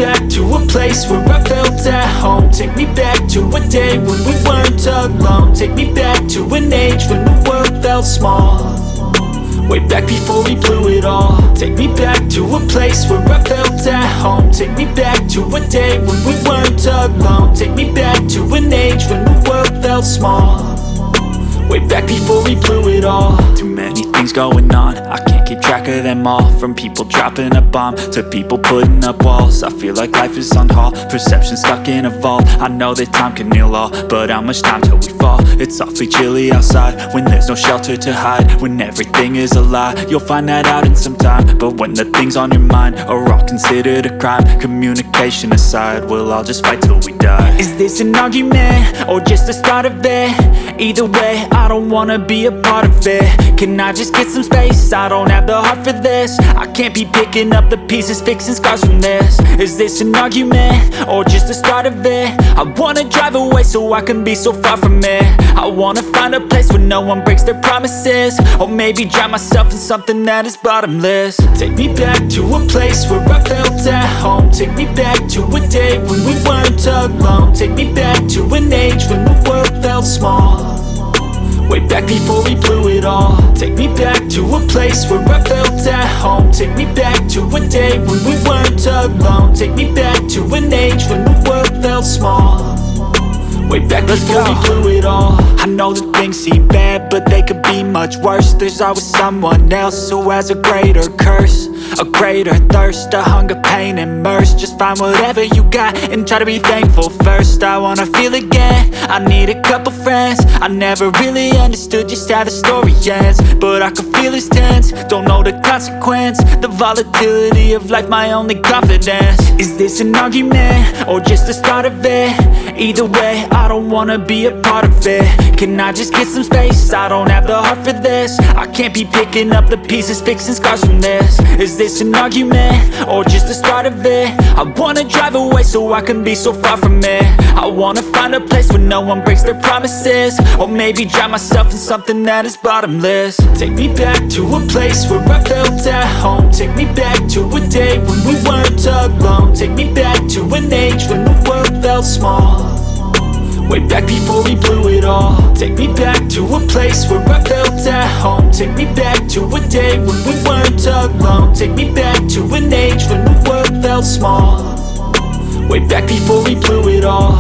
back to a place where I felt at home. Take me back to a day when we weren't alone. Take me back to an age when the world felt small, way back before we blew it all. Take me back to a place where I felt at home. Take me back to a day when we weren't alone. Take me back to an age when the world felt small, way back before we blew it all. Too many things going on, I can't keep track of them all. From people dropping a bomb to people putting up walls. I feel like life is on hold, perception stuck in a vault. I know that time can heal all, but how much time till we fall? It's awfully chilly outside when there's no shelter to hide. When everything is a lie, you'll find that out in some time. But when the things on your mind are all considered a crime, communication aside, we'll all just fight till we die. Is this an argument or just the start of it? Either way, I don't wanna be a part of it. Can I just get some space? I don't have the heart for this. I can't be picking up the pieces, fixing scars from this. Is this an argument or just the start of it? I wanna drive away so I can be so far from it. I wanna find a place where no one breaks their promises, or maybe drown myself in something that is bottomless. Take me back to a place where I felt at home. Take me back to a day when we weren't alone. Take me back to an age when the world felt small, way back before we blew it all. Take me back to a place where I felt at home. Take me back to a day when we weren't alone. Take me back to an age when the world felt small, way back before we blew it all. I know that things seem bad, but they could be much worse. There's always someone else who has a greater curse, a greater thirst, a hunger, pain, and mercy. Just find whatever you got and try to be thankful first. I wanna feel again, I need a couple friends. I never really understood just how the story ends, but I can feel it's tense, don't know the consequence. The volatility of life, my only confidence. Is this an argument or just the start of it? Either way, I don't wanna be a part of it. Can I just get some space? I don't have the heart for this. I can't be picking up the pieces, fixing scars from this. Is this an argument or just the start of it? I wanna drive away so I can be so far from it. I wanna find a place where no one breaks their promises, or maybe drown myself in something that is bottomless. Take me back to a place where I felt at home. Take me back to a day when we weren't alone. Take me back to an age when the world felt small, way back before we blew it all. Take me back to a place where I felt at home. Take me back to a day when we weren't alone. Take me back to an age when the world felt small, way back before we blew it all.